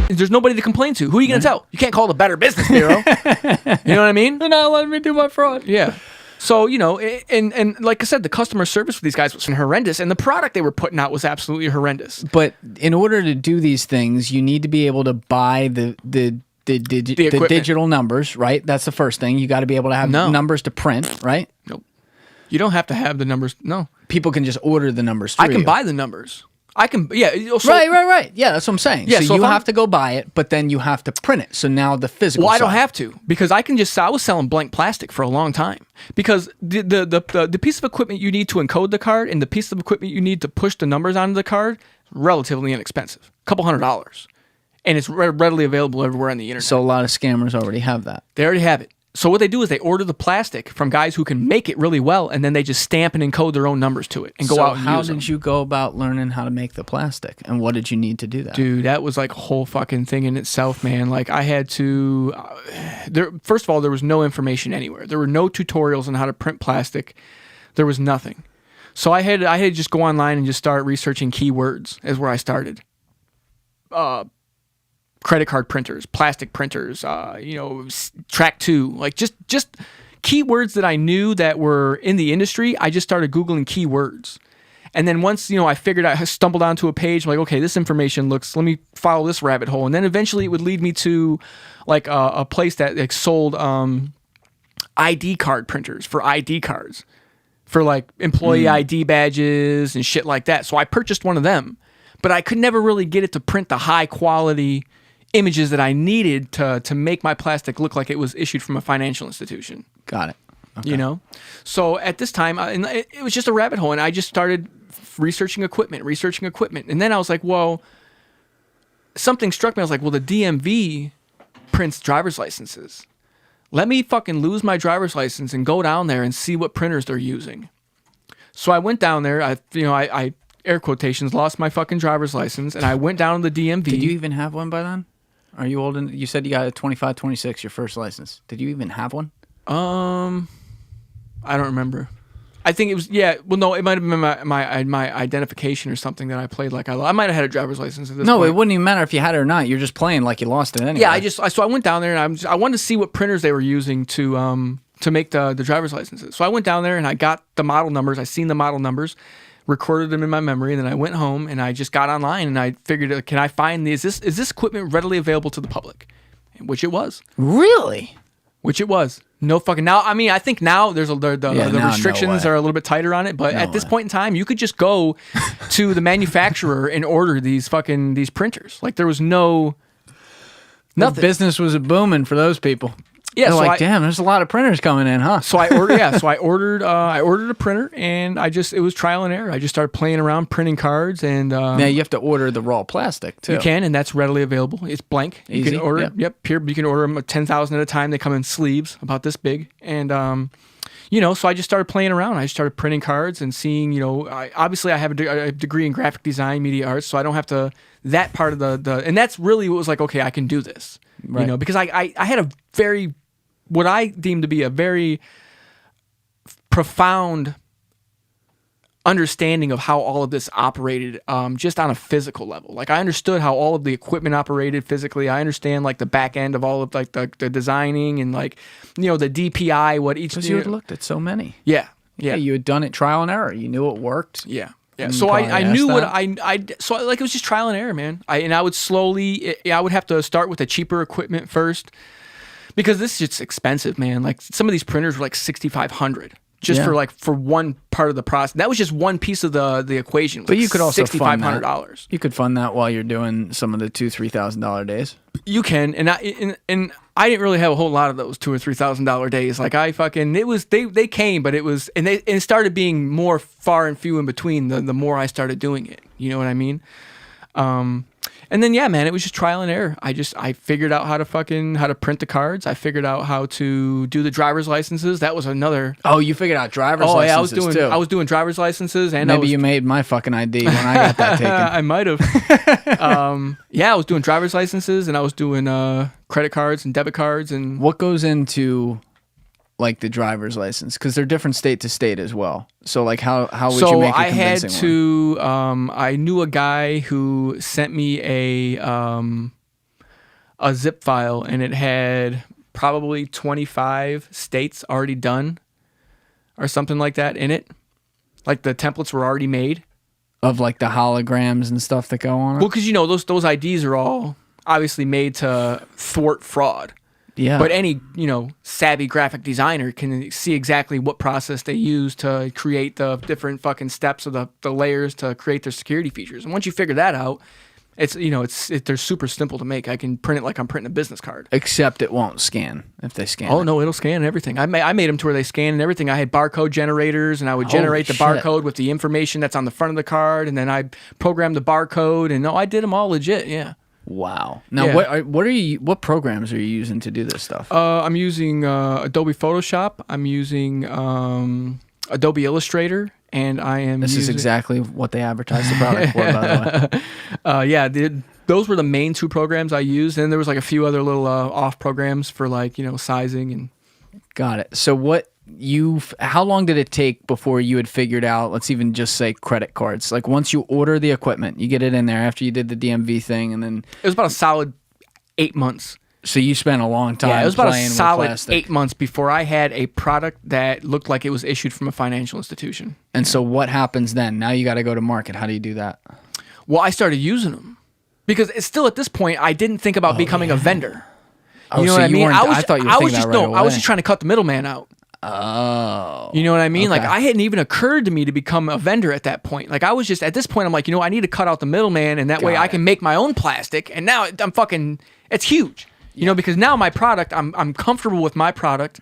There's nobody to complain to. Who are you going to tell? You can't call the Better Business Bureau. You know what I mean? They're not letting me do my fraud. Yeah. So, you know, and like I said, the customer service for these guys was horrendous, and the product they were putting out was absolutely horrendous. But in order to do these things, you need to be able to buy the digital numbers, right? That's the first thing. You got to be able to have numbers to print, right? Nope. You don't have to have the numbers. No. People can just order the numbers through I can buy the numbers. I can, yeah. So, right. Yeah, that's what I'm saying. Yeah, so you have to go buy it, but then you have to print it. So now the physical Well, I side. don't have to, because I can just, I was selling blank plastic for a long time. Because the piece of equipment you need to encode the card and the piece of equipment you need to push the numbers onto the card is relatively inexpensive. A couple $100s. And it's readily available everywhere on the internet. So a lot of scammers already have that. They already have it. So what they do is they order the plastic from guys who can make it really well, and then they just stamp and encode their own numbers to it and go out and use them. How did you go about learning how to make the plastic, and what did you need to do that? Dude, that was like a whole fucking thing in itself, man. Like I had to, first of all, there was no information anywhere. There were no tutorials on how to print plastic. There was nothing. So I had to just go online and just start researching keywords is where I started. Credit card printers, plastic printers, track 2, like just keywords that I knew that were in the industry. I just started Googling keywords. And then once, I stumbled onto a page, I'm like, okay, this information let me follow this rabbit hole. And then eventually it would lead me to like a place that sold ID card printers for ID cards, for like employee ID badges and shit like that. So I purchased one of them, but I could never really get it to print the high quality images that I needed to make my plastic look like it was issued from a financial institution. Got it. Okay. So at this time, it was just a rabbit hole, and I just started researching equipment. And then I was like, well, something struck me. I was like, well, the DMV prints driver's licenses. Let me fucking lose my driver's license and go down there and see what printers they're using. So I went down there. I air quotations, lost my fucking driver's license, and I went down to the DMV. Did you even have one by then? Are you old? You said you got a 25, 26, your first license. Did you even have one? I don't remember. I think it was, well, no, it might have been my identification or something that I played like I might have had a driver's license at this point. No, it wouldn't even matter if you had it or not. You're just playing like you lost it anyway. Yeah, so I went down there, and I wanted to see what printers they were using to make the driver's licenses. So I went down there, and I got the model numbers. I seen the model numbers, recorded them in my memory, and then I went home and I just got online and I figured, can I find is this equipment readily available to the public? Which it was. Really? Which it was. No fucking now. I mean, I think now there's the restrictions are a little bit tighter on it, but at this point in time, you could just go to the manufacturer and order these printers. Like there was nothing. The business was booming for those people. Yeah, they're like, damn, there's a lot of printers coming in, huh? So I ordered. I ordered a printer, and it was trial and error. I just started playing around printing cards, and now you have to order the raw plastic too. You can, and that's readily available. It's blank. Easy. You can order. Yep. Here you can order them 10,000 at a time. They come in sleeves about this big, and so I just started playing around. I just started printing cards and seeing. Obviously I have a degree in graphic design, media arts, so I don't have to that part of the and that's really what was like. Okay, I can do this. Right. Because I had a very what I deem to be a very profound understanding of how all of this operated, just on a physical level. Like I understood how all of the equipment operated physically. I understand like the back end of all of like the designing and like the DPI, what each. Because you had looked at so many. Yeah. You had done it trial and error. You knew it worked. Yeah. Yeah. So I knew what so like it was just trial and error, man. I would slowly. I would have to start with the cheaper equipment first. Because this is just expensive, man. Like some of these printers were like $6,500 just for one part of the process. That was just one piece of the equation. But you could also $6,500. You could fund that while you're doing some of the $2,000-$3,000 days. You can, and I didn't really have a whole lot of those $2,000 or $3,000 days. Like I fucking they came, but it started being more far and few in between the more I started doing it. You know what I mean? And then it was just trial and error. I figured out how to print the cards. I figured out how to do the driver's licenses. That was another. Oh, you figured out driver's licenses too. I was doing driver's licenses, and maybe you made my fucking ID when I got that taken. I might have. I was doing driver's licenses, and I was doing credit cards and debit cards. And what goes into like the driver's license? Because they're different state to state as well. So like how would you make a convincing one? I knew a guy who sent me a zip file, and it had probably 25 states already done or something like that in it. Like the templates were already made. Of like the holograms and stuff that go on it? Well, because, you know, those IDs are all obviously made to thwart fraud. Yeah. But any, you know, savvy graphic designer can see exactly what process they use to create the different fucking steps of the layers to create their security features. And once you figure that out, it's, you know, they're super simple to make. I can print it like I'm printing a business card. Except it won't scan if they scan. Oh, no, it'll scan everything. I made them to where they scan and everything. I had barcode generators, and I would generate the barcode with the information that's on the front of the card, and then I programmed the barcode, and no, I did them all legit, yeah. Wow. Now, what programs are you using to do this stuff? I'm using Adobe Photoshop. I'm using Adobe Illustrator, and I am. This is exactly what they advertise the product for, by the way. Those were the main two programs I used, and there was like a few other little off programs for, like, you know, sizing and. Got it. So how long did it take before you had figured out, let's even just say credit cards? Like once you order the equipment, you get it in there after you did the DMV thing, and then it was about a solid 8 months. So you spent a long time. Yeah, it was about a solid plastic. 8 months before I had a product that looked like it was issued from a financial institution. And so what happens then? Now you got to go to market. How do you do that? Well, I started using them because it's still at this point I didn't think about becoming a vendor. Oh, you know so what I mean? I thought you were thinking that right away. I was just trying to cut the middleman out. Oh. You know what I mean? Okay. Like, I hadn't even occurred to me to become a vendor at that point. Like, I was just, at this point, I'm like, you know, I need to cut out the middleman, and that way I can make my own plastic. And now I'm fucking, it's huge. You know, because now my product, I'm comfortable with my product,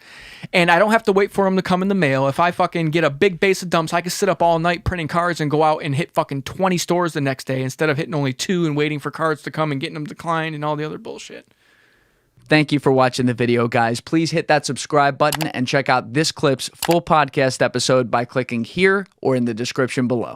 and I don't have to wait for them to come in the mail. If I fucking get a big base of dumps, I can sit up all night printing cards and go out and hit fucking 20 stores the next day instead of hitting only 2 and waiting for cards to come and getting them declined and all the other bullshit. Thank you for watching the video, guys. Please hit that subscribe button and check out this clip's full podcast episode by clicking here or in the description below.